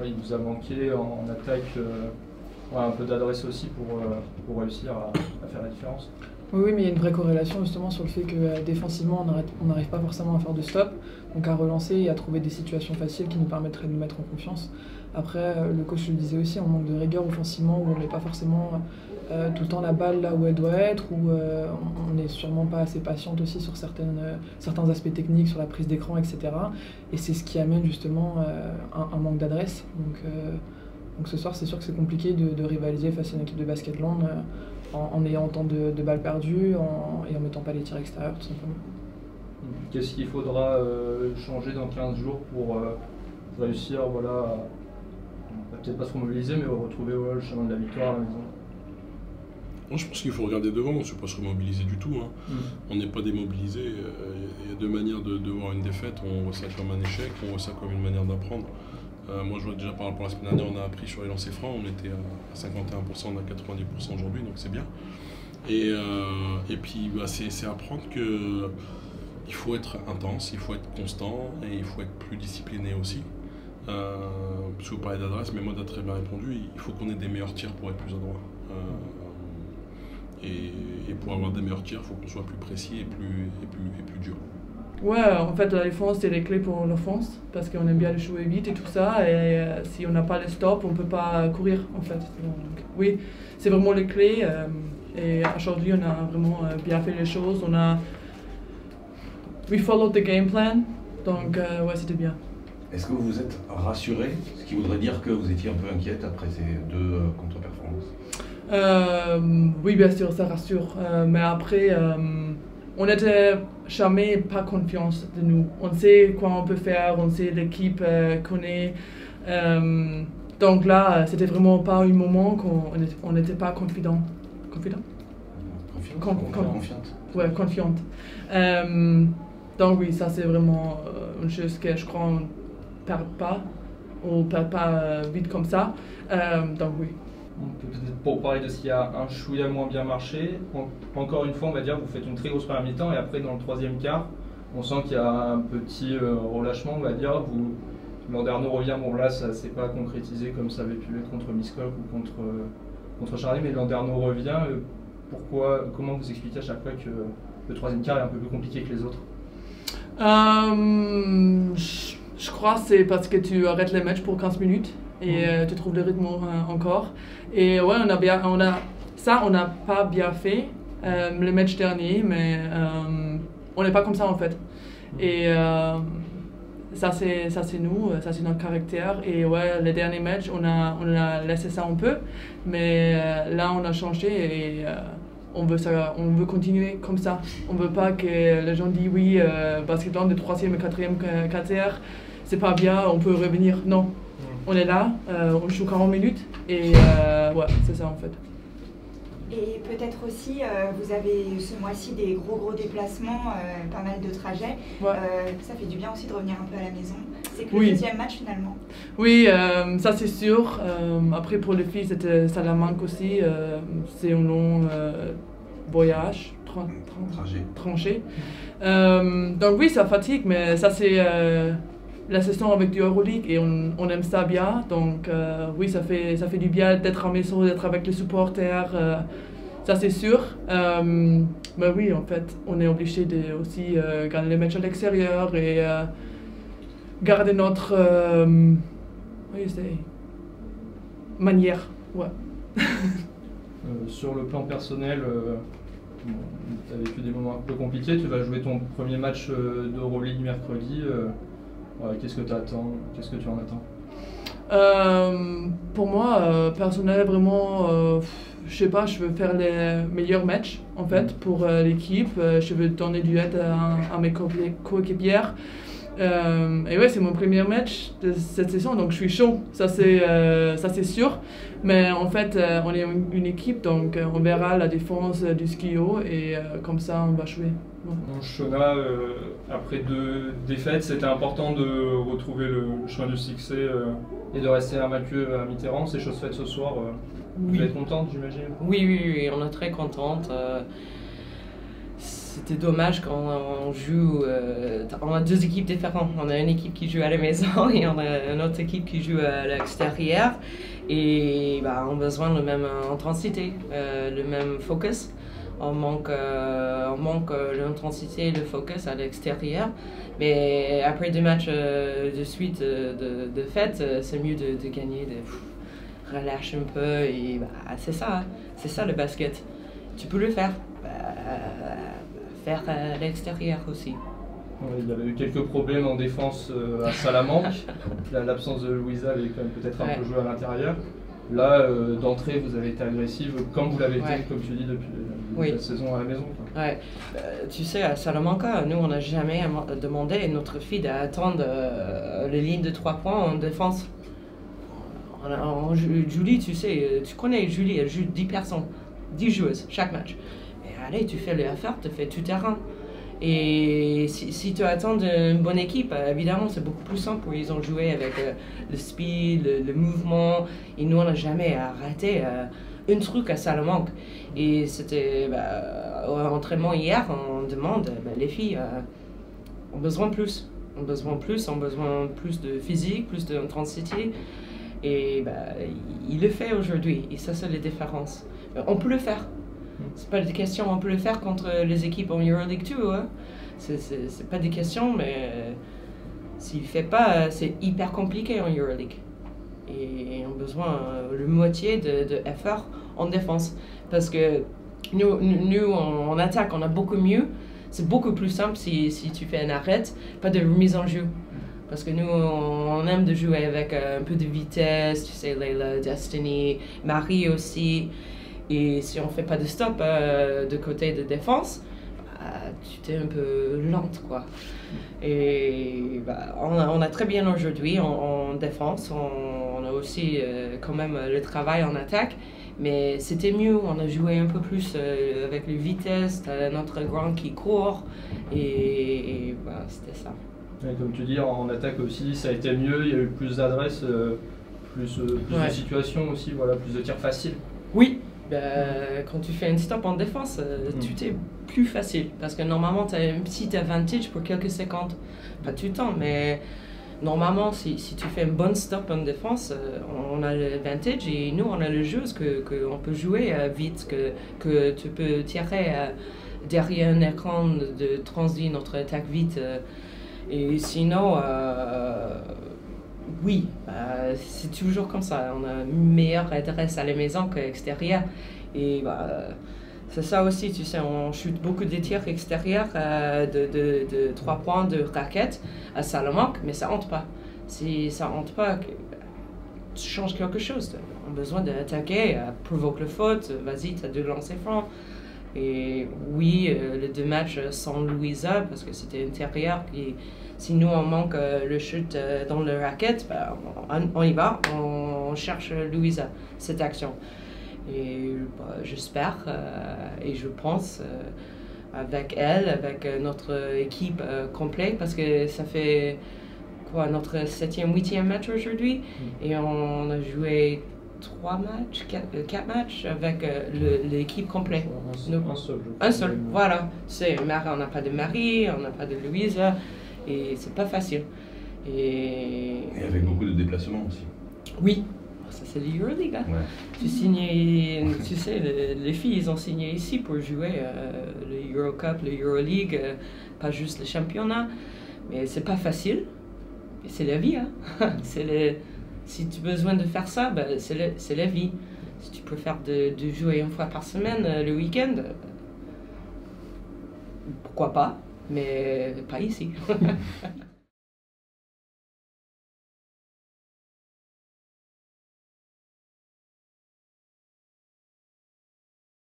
Ouais, il vous a manqué en attaque un peu d'adresse aussi pour réussir à faire la différence. Oui, mais il y a une vraie corrélation justement sur le fait que défensivement, on n'arrive pas forcément à faire de stop, donc à relancer et à trouver des situations faciles qui nous permettraient de nous mettre en confiance. Après, le coach le disait aussi, on manque de rigueur offensivement, où on met pas forcément tout le temps la balle là où elle doit être, où on n'est sûrement pas assez patiente aussi sur certains aspects techniques, sur la prise d'écran, etc. Et c'est ce qui amène justement un manque d'adresse. Donc ce soir, c'est sûr que c'est compliqué de rivaliser face à une équipe de basketland en ayant autant de balles perdues et en mettant pas les tirs extérieurs, tout simplement. Qu'est-ce qu'il faudra changer dans 15 jours pour réussir, voilà, peut-être pas se remobiliser, mais retrouver le chemin de la victoire à la maison? Moi, je pense qu'il faut regarder devant, on ne se pas se remobiliser du tout. On n'est pas démobilisé. Il y a deux manières de voir une défaite. On voit ça comme un échec, on voit ça comme une manière d'apprendre. Moi, je vois déjà par rapport à la semaine dernière, on a appris sur les lancers francs, on était à 51%, on a 90% aujourd'hui, donc c'est bien. Et puis, c'est apprendre qu'il faut être intense, il faut être constant et il faut être plus discipliné aussi. Parce que vous parlez d'adresse, mais Maud a très bien répondu, il faut qu'on ait des meilleurs tirs pour être plus adroit. Et pour avoir des meilleurs tirs, il faut qu'on soit plus précis et plus dur. Ouais, en fait, la défense, c'est les clés pour l'offense, parce qu'on aime bien les jouer vite et tout ça, et si on n'a pas les stops, on ne peut pas courir, en fait. Donc, oui, c'est vraiment les clés, et aujourd'hui, on a vraiment bien fait les choses, we followed the game plan, donc ouais, c'était bien. Est-ce que vous vous êtes rassuré, ce qui voudrait dire que vous étiez un peu inquiète après ces deux contre-performances? Oui, bien sûr, ça rassure, mais après, on n'était jamais pas confiance de nous. On sait quoi on peut faire, on sait l'équipe connaît. Donc là, c'était vraiment pas un moment qu'on n'était pas confident. Confident? Confiante. Ouais, confiante. Donc oui, ça c'est vraiment une chose que je crois on ne perd pas. On ne perd pas vite comme ça. Donc oui. Pour parler de ce qui a un chouïa moins bien marché, encore une fois, on va dire, vous faites une très grosse première mi-temps et après, dans le troisième quart, on sent qu'il y a un petit relâchement, on va dire. Landerneau revient, bon là, ça ne s'est pas concrétisé comme ça avait pu l'être contre Miskolc ou contre Charlie, mais Landerneau revient. Comment vous expliquez à chaque fois que le troisième quart est un peu plus compliqué que les autres? Je crois que c'est parce que tu arrêtes les matchs pour 15 minutes. Et tu trouves le rythme encore. Et ouais, on n'a pas bien fait le match dernier, mais on n'est pas comme ça en fait. Et ça c'est nous, ça c'est notre caractère. Et ouais, les derniers matchs, on a laissé ça un peu, mais là on a changé et on veut continuer comme ça. On veut pas que les gens disent oui, basketball de 3e et 4e quart, c'est pas bien, on peut revenir. Non. On est là, on joue 40 minutes et ouais, c'est ça en fait. Et peut-être aussi, vous avez ce mois-ci des gros déplacements, pas mal de trajets. Ouais. Ça fait du bien aussi de revenir un peu à la maison. C'est que oui. Le deuxième match finalement. Oui, ça c'est sûr. Après pour les filles, ça la manque aussi. C'est un long voyage, tranché. Donc oui, ça fatigue, mais ça c'est la saison avec du Euroleague et on aime ça bien, donc oui, ça fait du bien d'être en maison, d'être avec les supporters, ça c'est sûr. Mais oui, en fait, on est obligé de aussi gagner les matchs à l'extérieur et garder notre manière. Ouais. Sur le plan personnel, tu as vécu des moments un peu compliqués, tu vas jouer ton premier match d'Euroleague mercredi. Qu'est-ce que tu attends? Qu'est-ce que tu en attends? Pour moi, personnel, vraiment, je sais pas, je veux faire les meilleurs matchs en fait pour l'équipe. Je veux donner du aide à mes coéquipières. Et ouais, c'est mon premier match de cette saison, donc je suis chaud, ça c'est sûr. Mais en fait, on est une équipe, donc on verra la défense du skio et comme ça on va jouer. Ouais. Shona, après 2 défaites, c'était important de retrouver le chemin du succès et de rester invaincu à Mitterrand. C'est chose faite ce soir. Vous êtes contente, j'imagine? Oui, on est très contente. c'était dommage quand on joue. On a deux équipes différentes. On a une équipe qui joue à la maison et on a une autre équipe qui joue à l'extérieur. Et bah, on a besoin de la même intensité, le même focus. On manque l'intensité et le focus à l'extérieur. Mais après 2 matchs de suite de fête, c'est mieux de gagner, de relâcher un peu. Et bah, c'est ça le basket. Tu peux le faire. Faire à l'extérieur aussi. Il y avait eu quelques problèmes en défense à Salamanque. L'absence de Louisa avait quand même peut-être un peu joué à l'intérieur. Là, d'entrée, vous avez été agressive comme vous l'avez été, comme tu dis, depuis la saison à la maison. Ouais. Tu sais, à Salamanque, nous, on n'a jamais demandé à notre fille d'attendre les lignes de 3 points en défense. Julie, tu sais, tu connais Julie, elle joue 10 personnes, 10 joueuses chaque match. Allez, tu fais l'affaire, tu fais tout terrain. Et si tu attends une bonne équipe, évidemment, c'est beaucoup plus simple pour ils ont joué avec le speed, le mouvement. Et nous, on n'a jamais arrêté un truc à Salamanque. Et c'était au entraînement hier, on demande, les filles ont besoin de plus. Ont besoin plus de physique, plus d'intensité. Et il le fait aujourd'hui. Et ça, c'est la différence. On peut le faire. C'est pas des questions, on peut le faire contre les équipes en Euroleague 2. Hein. C'est pas des questions, mais s'il fait pas, c'est hyper compliqué en Euroleague. Et on a besoin de moitié de effort en défense. Parce que nous en attaque, on a beaucoup mieux. C'est beaucoup plus simple si tu fais un arrêt, pas de remise en jeu. Parce que nous, on aime de jouer avec un peu de vitesse, tu sais, Layla, Destiny, Marie aussi. Et si on ne fait pas de stop de côté de défense, tu es un peu lente, quoi. Et on a très bien aujourd'hui en défense. On a aussi quand même le travail en attaque. Mais c'était mieux, on a joué un peu plus avec la vitesse, notre grand qui court. Et c'était ça. Et comme tu dis, en attaque aussi, ça a été mieux. Il y a eu plus d'adresses, plus de situations aussi, voilà, plus de tirs faciles. Oui. Quand tu fais un stop en défense, tout est plus facile. Parce que normalement, tu as un petit avantage pour quelques secondes. Pas tout le temps, mais normalement, si tu fais un bon stop en défense, on a l'avantage. Et nous, on a le jeu qu'on peut jouer vite, que tu peux tirer derrière un écran de transit notre attaque vite. Et sinon, oui, c'est toujours comme ça. On a une meilleure adresse à la maison qu'à l'extérieur. Et c'est ça aussi, tu sais, on chute beaucoup de tirs extérieurs de 3 points de raquettes à Salamanque, mais ça rentre pas. Si ça rentre pas, tu changes quelque chose. On a besoin d'attaquer, provoque le faute, vas-y, tu as 2 lancers francs. Et oui, les 2 matchs sans Louisa, parce que c'était intérieur. Si nous, on manque le shoot dans le racket, on y va, on cherche Louisa, cette action. Et j'espère et je pense avec elle, avec notre équipe complète, parce que ça fait quoi, notre 7e, 8e match aujourd'hui, et on a joué 4 matchs avec l'équipe complète. Un seul, voilà. On n'a pas de Marie, on n'a pas de Louisa, et c'est pas facile. Et avec beaucoup de déplacements aussi. Oui. Ça, c'est l'Euroleague. Hein? Ouais. Tu sais, les filles, ils ont signé ici pour jouer le Eurocup, le Euroleague, pas juste le championnat. Mais c'est pas facile. C'est la vie. Hein? Si tu as besoin de faire ça, c'est la vie. Si tu préfères de jouer 1 fois par semaine, le week-end, pourquoi pas, mais pas ici.